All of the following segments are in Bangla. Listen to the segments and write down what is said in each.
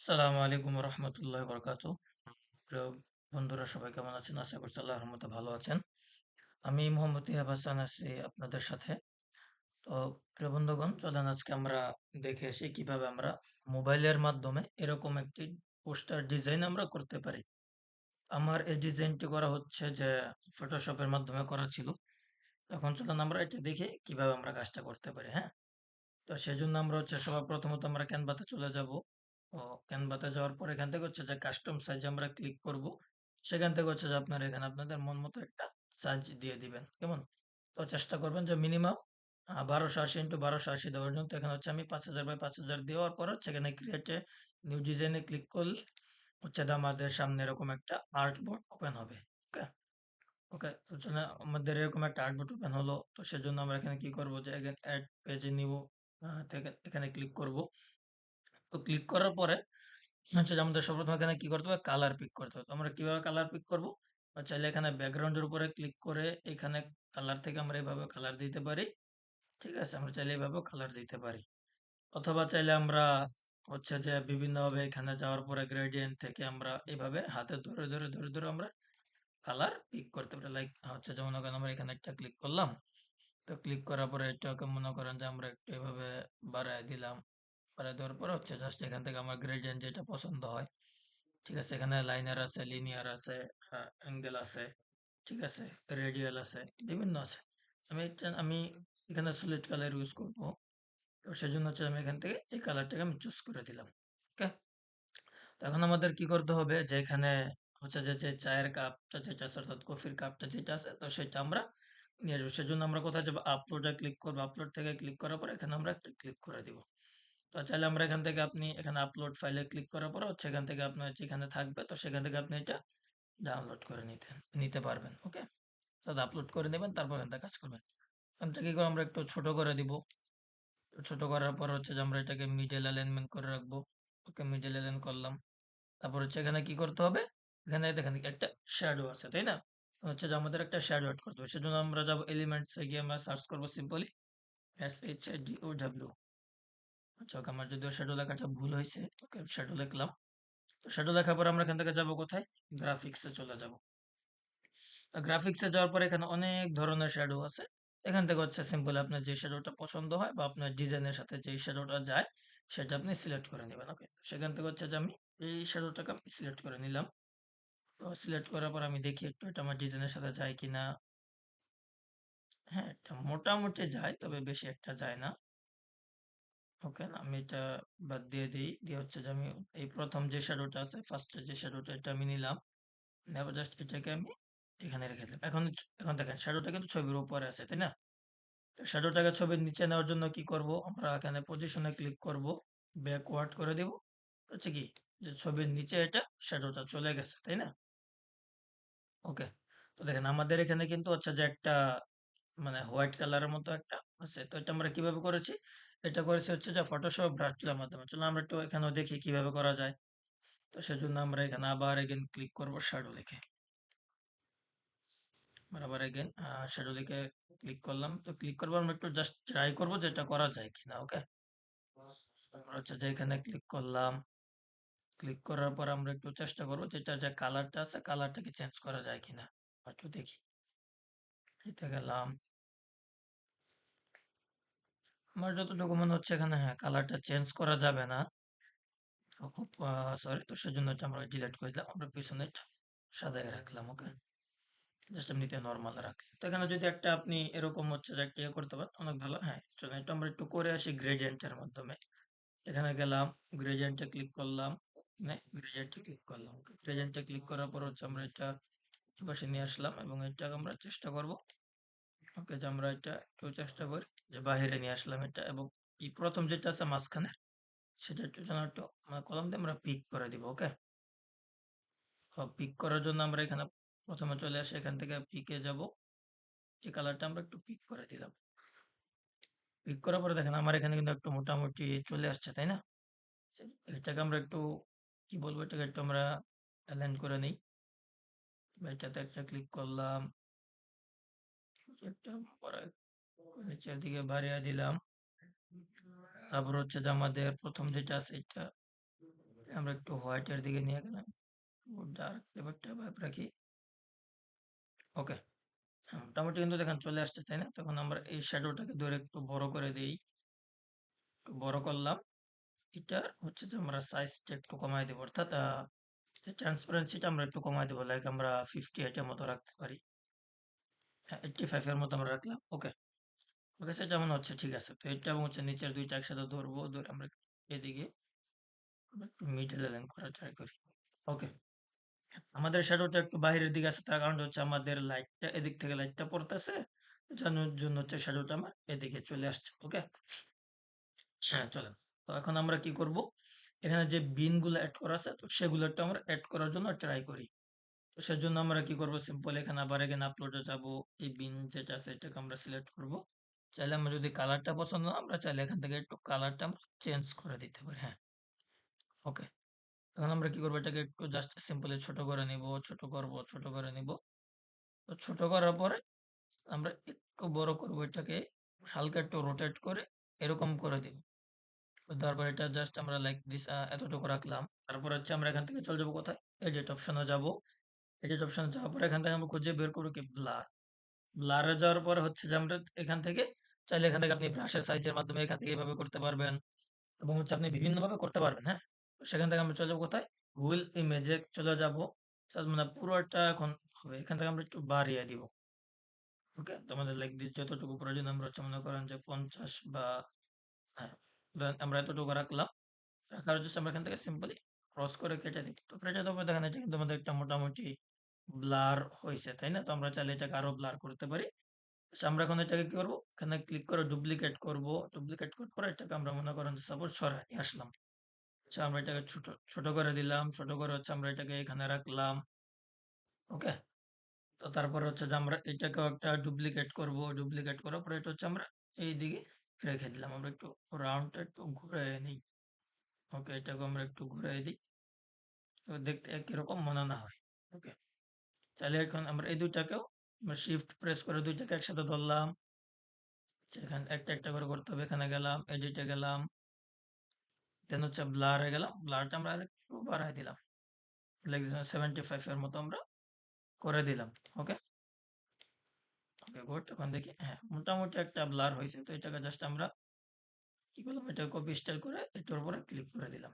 আসসালামু আলাইকুম রহমতুল্লাহ বরকাত। প্রিয় বন্ধুরা, সবাই কেমন আছেন? আশা করছি আল্লাহর রহমতে ভালো আছেন। আমি মোহাম্মদ ইহাব হাসান আছি আপনাদের সাথে। তো প্রিয় বন্ধুগণ, চলেন আজকে আমরা দেখে আসি কিভাবে আমরা মোবাইলের মাধ্যমে এরকম একটি পোস্টার ডিজাইন আমরা করতে পারি। আমার এই ডিজাইনটি করা হচ্ছে যে ফটোশপের মাধ্যমে করা ছিল। এখন চলেন আমরা এটা দেখে কিভাবে আমরা কাজটা করতে পারি। হ্যাঁ, তো সেজন্য আমরা হচ্ছে সবার প্রথমত আমরা ক্যানভাতে চলে যাব। ও ক্যানভাতে যাওয়ার পর এখান থেকে হচ্ছে যে কাস্টম সাইজ আমরা ক্লিক করব। সেখান থেকে হচ্ছে যে আপনারা এখানে আপনাদের মন মতো একটা সাইজ দিয়ে দিবেন। কেমন? তো চেষ্টা করবেন যে মিনিমাম 1280 ইন্টু 1280 দেওয়ার জন্য। তো এখানে হচ্ছে আমি 5000 বাই 5000 দেওয়ার পর হচ্ছে এখানে ক্রিয়েট এ নিউ ডিজাইনে ক্লিক করলে হচ্ছে যে আমাদের সামনে এরকম একটা আর্টবোর্ড ওপেন হবে। ওকে, ওকে, তো চলে আমাদের এরকম একটা আর্টবোর্ড ওপেন হলো। তো সেজন্য আমরা এখানে কি করব যে অ্যাড পেজে নিব, থেকে এখানে ক্লিক করব। তো ক্লিক করার পরে হচ্ছে যে আমাদের সর্বপ্রথম এখানে কি করতে হবে, কালার পিক করতে হবে। তো আমরা কিভাবে কালার পিক করব? চাইলে এখানে ব্যাকগ্রাউন্ডের উপরে ক্লিক করে এখানে কালার থেকে আমরা এভাবে কালার দিতে পারি। ঠিক আছে, আমরা চাইলে এভাবেও কালার দিতে পারি। অথবা চাইলে আমরা হচ্ছে যে বিভিন্নভাবে এখানে যাওয়ার পরে গ্রেডিয়েন্ট থেকে আমরা এভাবে হাতে ধরে ধরে ধরে ধরে আমরা কালার পিক করতে পারি। লাইক হচ্ছে যেমন আমরা এখানে একটা ক্লিক করলাম। তো ক্লিক করার পরে এটাকে মনে করেন যে আমরা একটু এভাবে বাড়ায় দিলাম। বাড়ায় দেওয়ার পরে হচ্ছে জাস্ট এখান থেকে আমার গ্রেডিয়েন্ট যেটা পছন্দ হয়। ঠিক আছে, এখানে লাইনার আছে, লিনিয়ার আছে, অ্যাঙ্গেল আছে, ঠিক আছে, রেডিয়াল আছে, বিভিন্ন আছে। আমি এখানে সিলেক্ট কালার ইউজ করব। তো সেজন্য হচ্ছে আমি এখান থেকে এই কালারটাকে আমি চুজ করে দিলাম। ওকে, তো এখন আমাদের কি করতে হবে যে এখানে হচ্ছে যে চায়ের কাপটা যেটা আছে, অর্থাৎ কফির কাপটা যেটা আছে, তো সেটা আমরা নিয়ে আসবো। সেজন্য আমরা কোথায় যাবো, আপলোডে ক্লিক করবো। আপলোড থেকে ক্লিক করার পর এখানে আমরা একটা ক্লিক করে দিব। তো চাইলে আমরা এখান থেকে আপনি এখানে আপলোড ফাইলে ক্লিক করার পর হচ্ছে এখান থেকে আপনার যেখানে থাকবে, তো সেখান থেকে আপনি এটা ডাউনলোড করে নিতে পারবেন। ওকে, তাহলে আপলোড করে নেবেন, তারপর এখান থেকে কাজ করবেন। এখান থেকে কি করে আমরা একটু ছোট করে দিব। তো ছোট করার পর হচ্ছে যে আমরা এটাকে মিডল অ্যালাইনমেন্ট করে রাখবো। ওকে, মিডল অ্যালাইন করলাম। তারপর হচ্ছে এখানে কি করতে হবে, এখানে দেখেন একটা শ্যাডো আছে, তাই না? হচ্ছে যে আমাদের একটা শ্যাডো অ্যাড করতে হবে। সেজন্য আমরা যাবো এলিমেন্টসে গিয়ে আমরা সার্চ করবো সিম্পলি SHADOW। আচ্ছা, ওকে, আমার যদিও শ্যাডো লেখাটা ভুল হয়েছে। ওকে, শ্যাডো লিখলাম। তো শ্যাডো লেখার পর আমরা এখান থেকে যাবো কোথায়, গ্রাফিক্সে চলে যাব। গ্রাফিক্সে যাওয়ার পরে এখানে অনেক ধরনের শ্যাডো আছে। এখান থেকে হচ্ছে সিম্পল আপনার যে শ্যাডোটা পছন্দ হয় বা আপনার ডিজাইনের সাথে যে শ্যাডোটা যায় সেটা আপনি সিলেক্ট করে নেবেন। ওকে, সেখান থেকে হচ্ছে যে আমি এই শ্যাডোটাকে আমি সিলেক্ট করে নিলাম। তো সিলেক্ট করার পর আমি দেখি একটু এটা আমার ডিজাইনের সাথে যায় কিনা। হ্যাঁ, এটা মোটামুটি যায়, তবে বেশি একটা যায় না। ওকে, আমি এটা বাদ দিয়ে দিই। দিয়ে হচ্ছে যে আমি এই প্রথম যে শ্যাডোটা আছে, ফার্স্টে যে শ্যাডোটা, এটা আমি নিলাম। নেবার জাস্ট এটাকে আমি এখানে রেখে দিলাম। এখন দেখেন শ্যাডোটা কিন্তু ছবির উপরে আছে, তাই না? শ্যাডোটাকে ছবির নিচে নেওয়ার জন্য কি করব, আমরা এখানে পজিশনে ক্লিক করব, ব্যাকওয়ার্ড করে দেব। হচ্ছে কি যে ছবির নিচে এটা শ্যাডোটা চলে গেছে, তাই না? ওকে, তো দেখেন আমাদের এখানে কিন্তু হচ্ছে যে একটা মানে হোয়াইট কালারের মতো একটা আছে। তো এটা আমরা কিভাবে করেছি, এটা করেছি হচ্ছে যে ফটোশপ ব্রাশ টুলের মাধ্যমে। চলো আমরা একটু এখানেও দেখি কিভাবে করা যায়। তো সেজন্য আমরা এখানে আবার এগেন ক্লিক করব শ্যাডো লিখে। আমরা আবার এগেন শ্যাডো লিখে ক্লিক করলাম। তো ক্লিক করবো, আমরা একটু জাস্ট ট্রাই করবো যে এটা করা যায় কিনা। ওকে, আমরা হচ্ছে যে এখানে ক্লিক করলাম। ক্লিক করার পর আমরা একটু চেষ্টা করবো যেটা যে কালারটা আছে, কালারটাকে চেঞ্জ করা যায় কিনা। একটু দেখি, এতে গেলাম। আমার যতটুকু মনে হচ্ছে এখানে হ্যাঁ কালারটা চেঞ্জ করা যাবে না। তো খুব সরি, তো সেজন্য এটা আমরা ডিলিট করে দিলাম। আমরা পিছনে এটা সাদাই রাখলাম। ওকে, জাস্ট এমনিতে নর্মাল রাখি। তো এখানে যদি একটা আপনি এরকম হচ্ছে যে একটা ইয়ে করতে পারেন, অনেক ভালো। হ্যাঁ, চলুন এটা আমরা একটু করে আসি গ্রেডিয়েন্টের মাধ্যমে। এখানে গেলাম, গ্রেডিয়েন্টে ক্লিক করলাম, গ্রেডিয়েন্টে ক্লিক করলাম। গ্রেডিয়েন্টে ক্লিক করার পর হচ্ছে আমরা এটা এপাশে নিয়ে আসলাম এবং এটাকে আমরা চেষ্টা করব। ওকে, যে আমরা এটা একটু চেষ্টা করি যে বাহিরে নিয়ে আসলাম এটা, এবং এই প্রথম যেটা আছে মাঝখানে সেটা একটু যেন একটু কলম দিয়ে আমরা পিক করে দিব। ওকে, পিক করার জন্য আমরা এখানে প্রথমে চলে আসি, এখান থেকে পিকে যাব। এই কালারটা আমরা একটু পিক করে দিলাম। পিক করার পরে দেখেন আমার এখানে কিন্তু একটু মোটামুটি চলে আসছে, তাই না? এটাকে আমরা একটু কি বলবো, এটাকে একটু আমরা অ্যালাইন করে নিই। এটাতে একটা ক্লিক করলাম, একটা পরে নিচের দিকে বাড়িয়ে দিলাম। তারপর হচ্ছে যে আমাদের প্রথম যেটা আছে এটা আমরা একটু হোয়াইটের দিকে নিয়ে গেলাম, ডার্ক ব্যাপারটা ভাব রাখি। ওকে, হ্যাঁ, মোটামুটি কিন্তু দেখেন চলে আসছে, তাই না? তখন আমরা এই শ্যাডোটাকে ধরে একটু বড় করে দিই, একটু বড় করলাম। এটা হচ্ছে যে আমরা সাইজটা একটু কমাই দেবো, অর্থাৎ ট্রান্সপারেন্সিটা আমরা একটু কমাই দেবো, লাইক আমরা 58 এর মতো রাখতে পারি। হ্যাঁ, 85 এর মতো আমরা রাখলাম। ওকে, ওকে, সেটা মনে হচ্ছে ঠিক আছে। তো এটা এবং হচ্ছে নিচের দুইটা একসাথে ধরবো, ধরে আমরা এদিকে একটু মিডল লাইন করার ট্রাই করি। ওকে, আমাদের শ্যাডোটা একটু বাইরের দিকে আছে, তার কারণ হচ্ছে আমাদের লাইটটা এদিক থেকে লাইটটা পড়তেছে, যার জন্য হচ্ছে শ্যাডোটা আমার এদিকে চলে আসছে। ওকে, হ্যাঁ, চলেন। তো এখন আমরা কি করব, এখানে যে বিন গুলো অ্যাড করা আছে, তো সেগুলো একটু আমরা অ্যাড করার জন্য ট্রাই করি। তো সেজন্য আমরা কি করব, সিম্পল এখানে আবার এখানে আপলোডে যাব, এই বিন যেটা আছে এটাকে আমরা সিলেক্ট করব। চাইলে আমরা যদি কালারটা পছন্দ না, আমরা চাইলে এখান থেকে একটু কালারটা আমরা চেঞ্জ করে দিতে পারি। হ্যাঁ, ওকে, এখন আমরা কি করবো, এটাকে একটু জাস্ট সিম্পলি ছোট করে নিব, ছোট করব, ছোট করে নিব। তো ছোট করার পরে আমরা একটু বড় করব, এটাকে হালকা একটু রোটেট করে এরকম করে দিব। তো দেওয়ার পর এটা জাস্ট আমরা লাইক দিস এতটুকু রাখলাম। তারপর হচ্ছে আমরা এখান থেকে চলে যাবো কোথায়, এডিট অপশনে যাব। এডিট অপশনে যাওয়ার পর এখান থেকে আমরা খুঁজে বের করবো কি ব্লার। ব্লারে যাওয়ার পরে হচ্ছে যে আমরা এখান থেকে চাইলে এখান থেকে আপনি ব্রাশের সাইজের মাধ্যমে এখান থেকে এভাবে করতে পারবেন, এবং হচ্ছে আপনি বিভিন্নভাবে করতে পারবেন। হ্যাঁ, তো সেখান থেকে আমরা চলে যাবো কোথায়, হুইল ইমেজে চলে যাব। মানে পুরোটা এখন হবে, এখান থেকে আমরা একটু বাড়িয়ে দিব। ওকে, তো আমাদের লাইক দিস যতটুকু প্রয়োজন, আমরা হচ্ছে মনে করেন যে 50 বা হ্যাঁ, ধরেন আমরা এতটুকু রাখলাম। রাখার জন্য আমরা এখান থেকে সিম্পলি ক্রস করে কেটে দিই। তো কেটে দেওয়ার পর দেখেন এটা কিন্তু আমাদের একটা মোটামুটি ব্লার হয়েছে, তাই না? তো আমরা চাইলে এটাকে আরো ব্লার করতে পারি। আচ্ছা, আমরা এখন এটাকে কি করবো, এখানে ক্লিক করে ডুপ্লিকেট করব। ডুপ্লিকেট করার পরে এটাকে আমরা মনে করেন সাপোজ সরাই নিয়ে আসলাম। আচ্ছা, আমরা এটাকে ছোট ছোট করে দিলাম, ছোট করে হচ্ছে আমরা এটাকে এখানে রাখলাম। ওকে, তো তারপরে হচ্ছে যে আমরা এটাকেও একটা ডুপ্লিকেট করব। ডুপ্লিকেট করার পরে এটা হচ্ছে আমরা এই দিকে রেখে দিলাম। আমরা একটু রাউন্ডটা একটু ঘুরে নিই। ওকে, এটাকে আমরা একটু ঘুরে দিই, তো দেখতে একই রকম মনে না হয়। ওকে, চাইলে এখন আমরা এই দুইটাকেও আমরা শিফট প্রেস করে দুইটাকে একসাথে ধরলাম। সেখানে একটা একটা করে করতে হবে। এখানে গেলাম, এডিটে গেলাম, দেন হচ্ছে ব্লারে গেলাম। ব্লারটা আমরা আরেকটু বাড়াই দিলাম, লাইক 75 এর মতো আমরা করে দিলাম। ওকে, ওকে, গুড। এখন দেখি, হ্যাঁ, মোটামুটি একটা ব্লার হয়েছে। তো এটাকে জাস্ট আমরা কি করলাম, এটা কপি স্টাইল করে এটার উপরে ক্লিক করে দিলাম।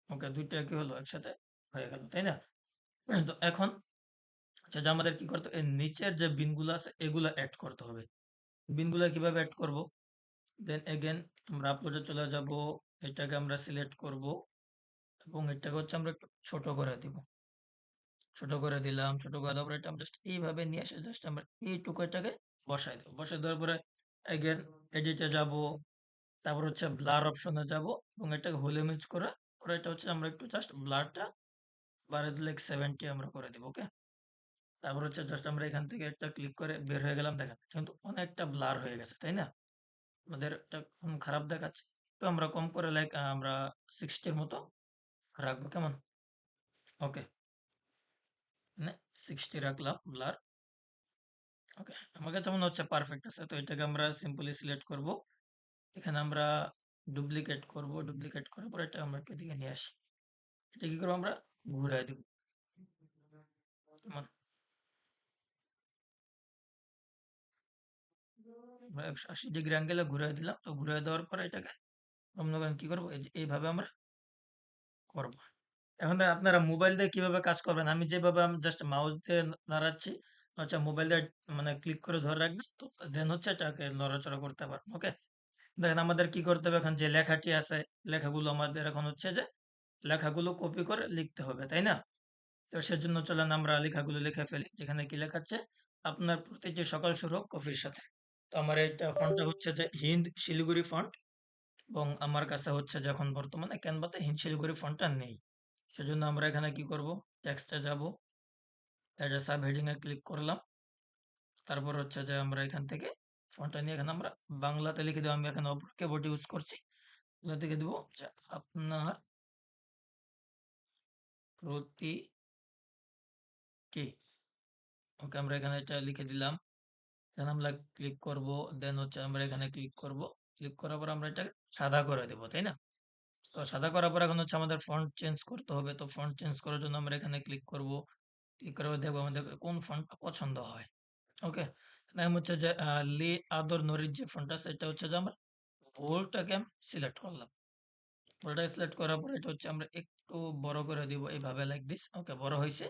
ওকে, দুইটা কি হলো, একসাথে হয়ে গেল, তাই না? তো এখন আচ্ছা, যে আমাদের কি করতে, এই নিচের যে বিনগুলো আছে এগুলো অ্যাড করতে হবে। বিনগুলো কিভাবে অ্যাড করব, দেন এগেন আমরা আপলোডে চলে যাব। এটাকে আমরা সিলেক্ট করব এবং এটাকে হচ্ছে আমরা একটু ছোট করে দিব। ছোট করে দিলাম, ছোট করে দেওয়ার পরে এটা আমরা জাস্ট এইভাবে নিয়ে এসে জাস্ট আমরা এইটুকু এটাকে বসাই দেবো। বসাই দেওয়ার পরে এগেন এডিটে যাব, তারপর হচ্ছে ব্লার অপশনে যাব এবং এটাকে হোল ইমেজ করে করে এটা হচ্ছে আমরা একটু জাস্ট ব্লারটা বাড়িয়ে দিলে 70 আমরা করে দেবো। ওকে, তারপর হচ্ছে জাস্ট আমরা এখান থেকে একটা ক্লিক করে বের হয়ে গেলাম। দেখেন কিন্তু অনেকটা ব্লার হয়ে গেছে, তাই না? আমাদের এটা খারাপ দেখাচ্ছে। তো আমরা কম করে লাইক আমরা 60 এর মতো রাখবো, কেমন? ওকে, মানে 60 রাখলাম ব্লার। ওকে, আমার কাছে মনে হচ্ছে পারফেক্ট আছে। তো এটাকে আমরা সিম্পলি সিলেক্ট করব। এখানে আমরা ডুপ্লিকেট করব। ডুপ্লিকেট করার পর এটা আমরা একটু দিকে নিয়ে আসি। এটা কি করবো, আমরা ঘুরাই দেব। কেমন? আমরা 180 ডিগ্রি অ্যাঙ্গেলে ঘুরাই দিলাম। তো ঘুরাই দেওয়ার পরে এটাকে আমরা মনে করেন কি করবো, এই যে এইভাবে আমরা করব। এখন আপনারা মোবাইল দিয়ে কিভাবে কাজ করবেন, আমি যেভাবে আমি জাস্ট মাউস দিয়ে নাড়াচ্ছি, আচ্ছা মোবাইল দিয়ে মানে ক্লিক করে ধরে রাখবেন, তো দেন হচ্ছে এটাকে নড়াচড়া করতে পারবেন। ওকে, দেখেন আমাদের কি করতে হবে, এখন যে লেখাটি আছে লেখাগুলো আমাদের এখন হচ্ছে যে লেখাগুলো কপি করে লিখতে হবে, তাই না? তো সেজন্য চলেন আমরা লেখাগুলো লিখে ফেলি। যেখানে কি লেখাচ্ছে, আপনার প্রতিটি সকাল শুরু হোক কফির সাথে। তো আমার এটা ফন্টটা হচ্ছে যে হিন্দ শিলিগুড়ি ফন্ট, এবং আমার কাছে হচ্ছে যে এখন বর্তমানে ক্যানভাতে হিন্দ শিলিগুড়ি ফন্টটা নেই। সেজন্য আমরা এখানে কি করব, টেক্সটে যাব, এটা সাব হেডিং এ ক্লিক করলাম। তারপর হচ্ছে যে আমরা এখান থেকে ফন্টটা নিয়ে এখানে আমরা বাংলাতে লিখে দেবো। আমি এখানে অপর কিবোর্ড ইউজ করছি। এগুলো থেকে দেবো যে আপনার প্রতিটি। ওকে, আমরা এখানে এটা লিখে দিলাম। এখানে আমরা ক্লিক করব, দেন হচ্ছে আমরা এখানে ক্লিক করব। ক্লিক করার পর আমরা এটা সাদা করে দেবো, তাই না? তো সাদা করার পর এখন হচ্ছে আমাদের ফন্ট চেঞ্জ করতে হবে। তো ফন্ট চেঞ্জ করার জন্য আমরা এখানে ক্লিক করব। ক্লিক করে দেখবো আমাদের কোন ফন্টটা পছন্দ হয়। ওকে, নাম হচ্ছে যে লি আদর নরির যে ফন্টটা সেটা হচ্ছে যে আমরা বোল্ডটাকে সিলেক্ট করলাম। বোল্ডটা সিলেক্ট করার পর এটা হচ্ছে আমরা একটু বড় করে দিব এইভাবে, লাইক দিস। ওকে, বড় হয়েছে।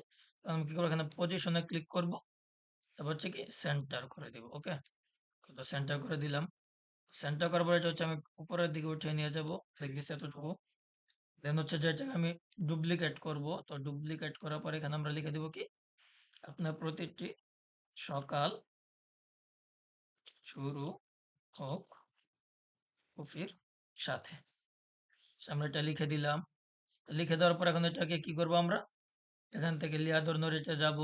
আমি কি করবো, এখানে পজিশনে ক্লিক করব। তারপর হচ্ছে কি সেন্টার করে দিব। ওকে, তো সেন্টার করে দিলাম। সেন্টার করার পর এটা হচ্ছে আমি উপরের দিকে উঠিয়ে নিয়ে যাব, লাইক দিস, এতটুকু। দেন হচ্ছে যে এটাকে আমি ডুপ্লিকেট করব। তো ডুপ্লিকেট করার পর এখানে আমরা লিখে দিব কি, আপনার প্রতিটি সকাল শুরু হোক কফির সাথে। আমরা এটা লিখে দিলাম। লিখে দেওয়ার পর এখন এটাকে কি করব আমরা, এখান থেকে লিয়াদর নড়িতে যাব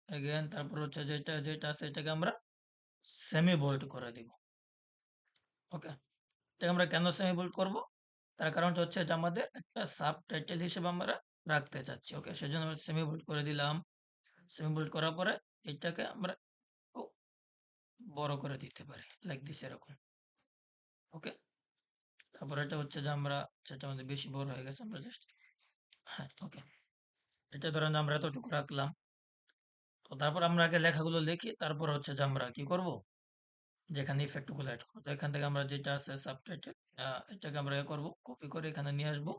এগেন। তারপর হচ্ছে যেটা যেটা আছে এটাকে আমরা সেমি বোল্ড করে দিব। ওকে, এটাকে আমরা কেন সেমি বোল্ড করব, তার কারণটা হচ্ছে এটা আমাদের একটা সাব টাইটেল হিসেবে আমরা রাখতে চাচ্ছি। ওকে, সেজন্য আমরা সেমি বোল্ড করে দিলাম। সেমি বোল্ড করার পরে এটাকে আমরা একটু বড় করে দিতে পারি, লাইক দিস, এরকম। ওকে, তারপর এটা হচ্ছে যে আমরা, সেটা আমাদের বেশি বড় হয়ে গেছে, আমরা জাস্ট, হ্যাঁ, ওকে, এটা ধরেন আমরা এতটুকু রাখলাম। তো তারপর আমরা আগে লেখাগুলো লিখি, তারপর হচ্ছে যে আমরা কি করব, যেখানে ইফেক্ট গুলো অ্যাড করবো। তো এখান থেকে আমরা যেটা আছে সাবটাইটেল, এটাকে আমরা ইয়ে করবো, কপি করে এখানে নিয়ে আসবো।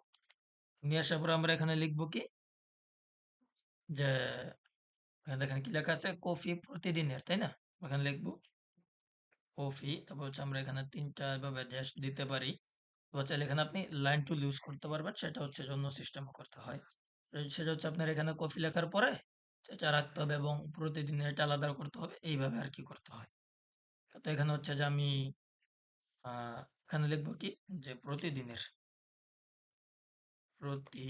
নিয়ে আসার পর আমরা এখানে লিখবো কি, যে এখানে দেখেন কি লেখা আছে, কফি প্রতিদিনের, তাই না? এখানে লিখবো কফি, তারপর হচ্ছে আমরা এখানে ৩টা এভাবে ড্যাশ দিতে পারি। তো চাইলে এখানে আপনি লাইন টুল ইউজ করতে পারবেন, সেটা হচ্ছে অন্য সিস্টেমে করতে হয়। সেটা হচ্ছে আপনার এখানে কফি লেখার পরে সেটা রাখতে হবে এবং প্রতিদিন এটা আলাদা করতে হবে, এইভাবে আর কি করতে হয়। তো এখানে হচ্ছে যে আমি এখানে লিখবো কি, যে প্রতিদিনের, প্রতি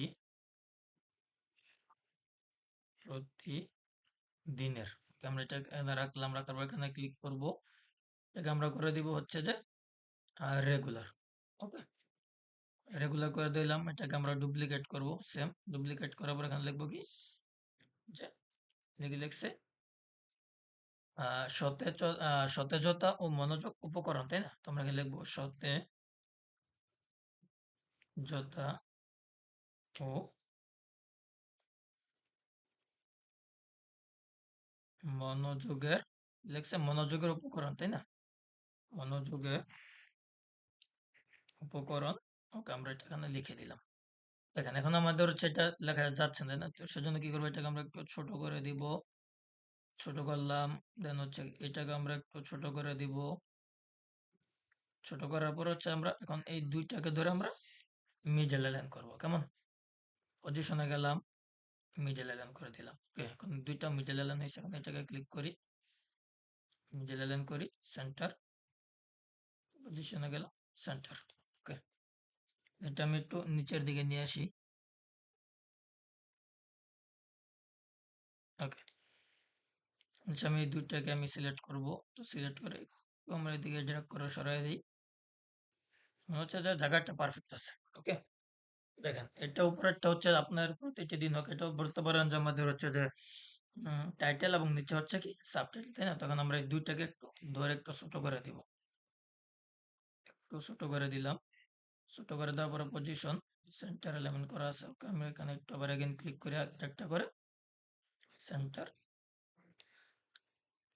প্রতিদিনের। আমরা এটা এখানে রাখলাম, রাখার পর এখানে ক্লিক করব। এটাকে আমরা করে দিব হচ্ছে যে রেগুলার। ওকে, রেগুলার করে দিলাম। এটাকে আমরা ডুপ্লিকেট করব, সেম ডুপ্লিকেট করার পর এখানে লিখবো কি, যে লিখছে সতেজতা ও মনোযোগ উপকরণ, তাই না? তো আমরা এখানে লিখবো সতেজতা ও মনোযোগের, লিখছে মনোযোগের উপকরণ, তাই না? মনোযোগের উপকরণ। ওকে, আমরা এটা এখানে লিখে দিলাম। দেখেন এখন আমাদের হচ্ছে এটা লেখা যাচ্ছে না, তাই না? তো সেজন্য কি করবো, এটাকে আমরা একটু ছোট করে দিব। ছোট করলাম। দেন হচ্ছে এটাকে আমরা একটু ছোট করে দিব। ছোট করার পর হচ্ছে আমরা এখন এই দুইটাকে ধরে আমরা মিডল এলাইন করব, কেমন? পজিশনে গেলাম, মিডল এলাইন করে দিলাম। ওকে, এখন দুইটা মিডল এলাইন হয়েছে। এখন এটাকে ক্লিক করি, মিডল এলাইন করি, সেন্টার, পজিশনে গেলাম, সেন্টার। ওকে, এটা আমি একটু নিচের দিকে নিয়ে আসি। ওকে, আচ্ছা, আমি এই দুইটাকে আমি সিলেক্ট করব। তো সিলেক্ট করে একটু আমরা এদিকে ড্র্যাগ করে সরাই দিই। মনে হচ্ছে যে জায়গাটা পারফেক্ট আছে। ওকে, দেখেন এটা উপরেরটা হচ্ছে আপনার প্রতিটি দিন হোক, এটাও বলতে পারেন যে আমাদের হচ্ছে যে টাইটেল এবং নিচে হচ্ছে কি সাবটাইটেল, তাই না? তখন আমরা এই দুইটাকে একটু ধরে একটু ছোট করে দিব। একটু ছোট করে দিলাম। ছোট করে দেওয়ার পরে পজিশন সেন্টার এলিমেন্ট করা আছে। ওকে, আমরা এখানে একটু আবার এগেন ক্লিক করে একটা করে সেন্টার,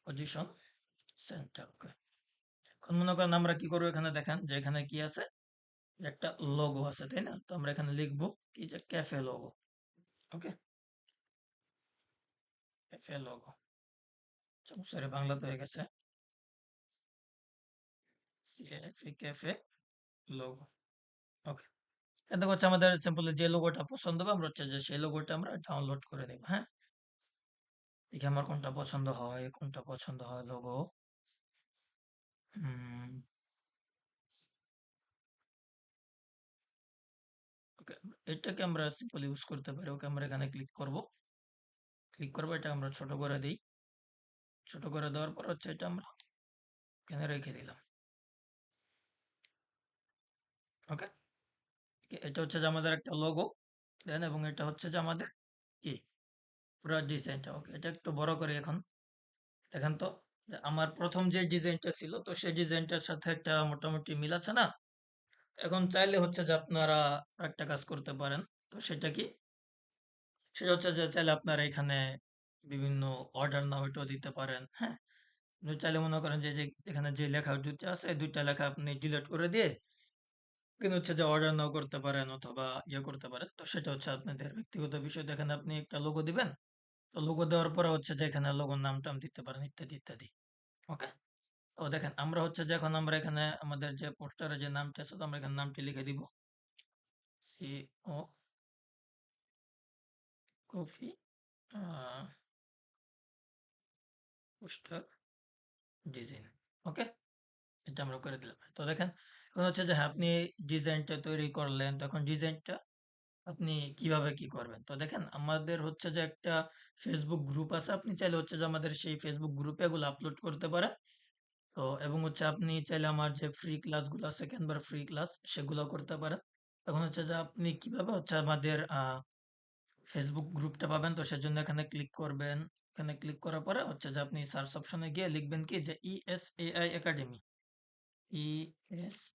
পজিশন, সেন্টার। ওকে, এখন মনে করেন আমরা কি করবো, এখানে দেখেন যে এখানে কি আছে, যে একটা লোগো আছে, তাই না? তো আমরা এখানে লিখবো কি, যে ক্যাফে লোগো। ওকে, ক্যাফে লোগো, সরি বাংলাতে হয়ে গেছে, সিএফি ক্যাফে লোগো। ওকে, এটা হচ্ছে আমাদের সিম্পলি যে লোগোটা পছন্দ হবে, আমরা হচ্ছে যে সেই লোগোটা আমরা ডাউনলোড করে নেব। হ্যাঁ, দেখি আমার কোনটা পছন্দ হয়, কোনটা পছন্দ হয় লোগো। ওকে, এটাকে আমরা সিম্পলি ইউজ করতে পারি। ওকে, আমরা এখানে ক্লিক করব। ক্লিক করবো, এটা আমরা ছোট করে দিই। ছোট করে দেওয়ার পর হচ্ছে এটা আমরা এখানে রেখে দিলাম। ওকে, এটা হচ্ছে যে আমাদের একটা লোগো দেন, এবং এটা হচ্ছে যে আমাদের কি পুরো ডিজাইনটা। ওকে, এটা একটু বড় করি এখন। দেখেন তো, যে আমার প্রথম যে ডিজাইনটা ছিল, তো সেই ডিজাইনটার সাথে একটা মোটামুটি মিল আছে না? এখন চাইলে হচ্ছে যে আপনারা একটা কাজ করতে পারেন। তো সেটা কি? সেটা হচ্ছে যে চাইলে আপনারা এখানে বিভিন্ন অর্ডার নাও এটাও দিতে পারেন। হ্যাঁ? আপনি চাইলে মনে করেন যে এখানে যে লেখা ২ টা আছে, ২ টা লেখা আপনি ডিলিট করে দিয়ে কিন্তু হচ্ছে যে অর্ডার নাও করতে পারেন অথবা ইয়ে করতে পারেন। তো সেটা হচ্ছে আপনাদের ব্যক্তিগত বিষয়। তো এখানে আপনি একটা লোগো দিবেন। তো লোগো দেওয়ার পরে হচ্ছে যে এখানে লোগোর নাম-টাম দিতে পারেন ইত্যাদি, ইত্যাদি। ওকে? তো দেখেন আমরা হচ্ছে যে এখন আমরা এখানে আমাদের যে পোস্টারের যে নামটি আছে তো আমরা এখানে নামটি লিখে দিব। সিও কফি আ পোস্টার ডিজাইন। ওকে? এটা আমরা করে দিলাম। তো দেখেন এখন হচ্ছে যে হ্যাঁ, আপনি ডিজাইনটা তৈরি করলেন। তো এখন ডিজাইনটা আপনি কিভাবে কি করবেন? তো দেখেন আমাদের হচ্ছে যে একটা Facebook গ্রুপ আছে। আপনি চাইলে হচ্ছে যে আমাদের সেই Facebook গ্রুপে এগুলো আপলোড করতে পারেন। তো এবং হচ্ছে আপনি চাইলে আমার যে ফ্রি ক্লাসগুলো আছে ক্যানভার ফ্রি ক্লাস সেগুলো করতে পারেন। এখন হচ্ছে যে আপনি কিভাবে হচ্ছে আমাদের Facebook গ্রুপটা পাবেন তো সেজন্য এখানে ক্লিক করবেন। এখানে ক্লিক করার পরে হচ্ছে যে আপনি সার্চ অপশনে গিয়ে লিখবেন কি যে ESAI academy. ESAI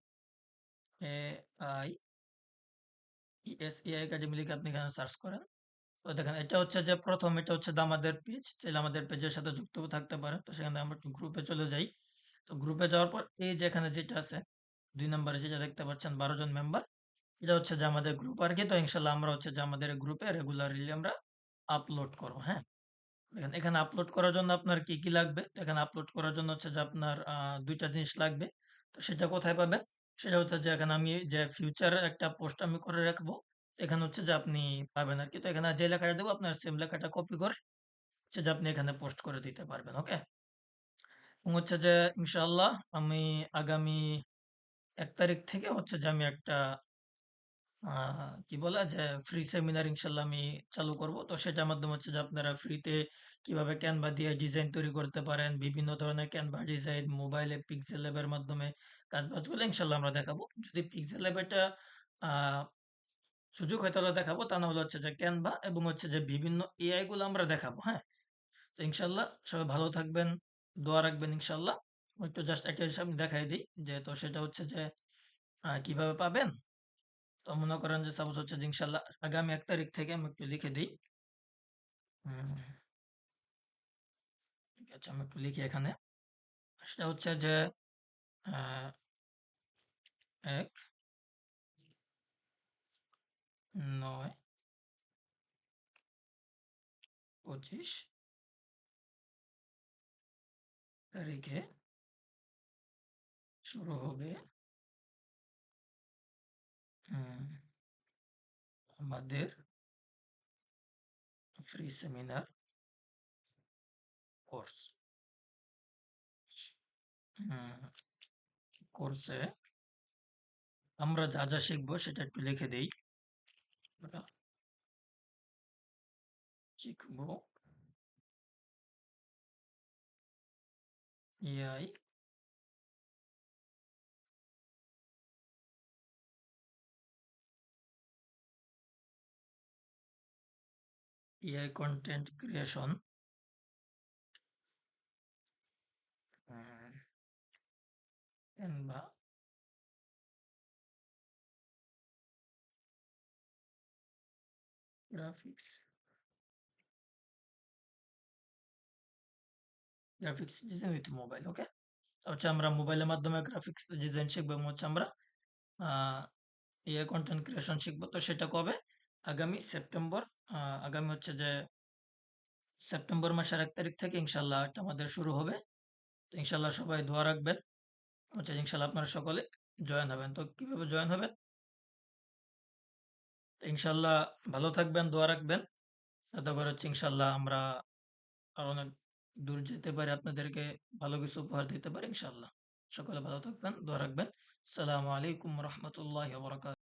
ESAI academy লিখে আপনি এখানে সার্চ করেন। তো দেখেন এটা হচ্ছে যে ১ম এটা হচ্ছে যে আমাদের পেজ। চাইলে আমাদের পেজের সাথে যুক্ত থাকতে পারেন। তো সেখানে আমরা একটু গ্রুপে চলে যাই। তো গ্রুপে যাওয়ার পর এই যে এখানে যেটা আছে ২ নম্বরে যেটা দেখতে পাচ্ছেন ১২ জন মেম্বার। এটা হচ্ছে যে আমাদের গ্রুপ আরকি। তো ইনশাআল্লাহ আমরা হচ্ছে যে আমাদের গ্রুপে রেগুলারলি আমরা আপলোড করব। হ্যাঁ? দেখেন এখানে আপলোড করার জন্য আপনার কি, কি লাগবে? তো এখানে আপলোড করার জন্য হচ্ছে যে আপনার ২ টা জিনিস লাগবে। তো সেটা কোথায় পাবেন? সেটা হচ্ছে যে এখানে আমি যে ফিউচারে একটা পোস্ট আমি করে রাখবো। এখানে হচ্ছে যে আপনি পাবেন আরকি। তো এখানে যে লেখাটা দেবো আপনার সেম লেখাটা কপি করে হচ্ছে যে আপনি এখানে পোস্ট করে দিতে পারবেন। ওকে? এবং হচ্ছে যে ইনশাআল্লাহ আমি আগামী ১ তারিখ থেকে হচ্ছে যে আমি একটা আ কি বলে? যে ফ্রি সেমিনার ইনশাআল্লাহ আমি চালু করব। তো সেটার মাধ্যমে হচ্ছে যে আপনারা ফ্রিতে কিভাবে Canva দিয়ে ডিজাইন তৈরি করতে পারেন, বিভিন্ন ধরনের Canva ডিজাইন, মোবাইলে পিক্সেল ল্যাব এর মাধ্যমে কাজ-বাজগুলো ইনশাআল্লাহ আমরা দেখাবো। যদি পিক্সেল ল্যাব এটা আ সুযোগ হয় তাহলে দেখাবো। তা না হলে হচ্ছে যে Canva এবং হচ্ছে যে বিভিন্ন এআই গুলো আমরা দেখাবো। হ্যাঁ? তো ইনশাআল্লাহ সবাই ভালো থাকবেন, দোয়া রাখবেন ইনশাআল্লাহ। আমি একটু জাস্ট একটা জিনিস আমি দেখায় দেই যে তো সেটা হচ্ছে যে কিভাবে পাবেন? তো মনে করেন যে সাপোজ হচ্ছে যে ইনশাআল্লাহ আগামী ১ তারিখ থেকে আমি একটু লিখে দেই। হুম, ঠিক আছে আমি একটু লিখি এখানে। সেটা হচ্ছে যে আ ১, ৯, ২৫ তারিখে শুরু হবে হুম, আমাদের ফ্রি সেমিনার কোর্স। হুম, কোর্সে আমরা যা, যা শিখবো সেটা একটু লিখে দেই। আমরা শিখবো AI, AI content creation, hmm, Canva graphics, graphics design with mobile. Okay? হচ্ছে আমরা মোবাইলের মাধ্যমে গ্রাফিক্স ডিজাইন শিখবো এবং হচ্ছে আমরা আ এআই কনটেন্ট ক্রিয়েশন শিখবো। তো সেটা কবে? আগামী সেপ্টেম্বর আগামী হচ্ছে যে সেপ্টেম্বর মাসের ১ তারিখ থেকে ইনশাআল্লাহ এটা আমাদের শুরু হবে। তো ইনশাআল্লাহ সবাই দোয়া রাখবেন। হচ্ছে ইনশাআল্লাহ আপনারা সকলে জয়েন হবেন। তো কিভাবে জয়েন হবেন? তো ইনশাআল্লাহ ভালো থাকবেন, দোয়া রাখবেন। যাতে করে হচ্ছে ইনশাআল্লাহ আমরা আরো অনেক দূর যেতে পারি, আপনাদেরকে ভালো কিছু উপহার দিতে পারি ইনশাআল্লাহ। সকলে ভালো থাকবেন, দোয়া রাখবেন। আসসালামু আলাইকুম ওয়া রাহমাতুল্লাহি ওয়া বারাকাতুহু।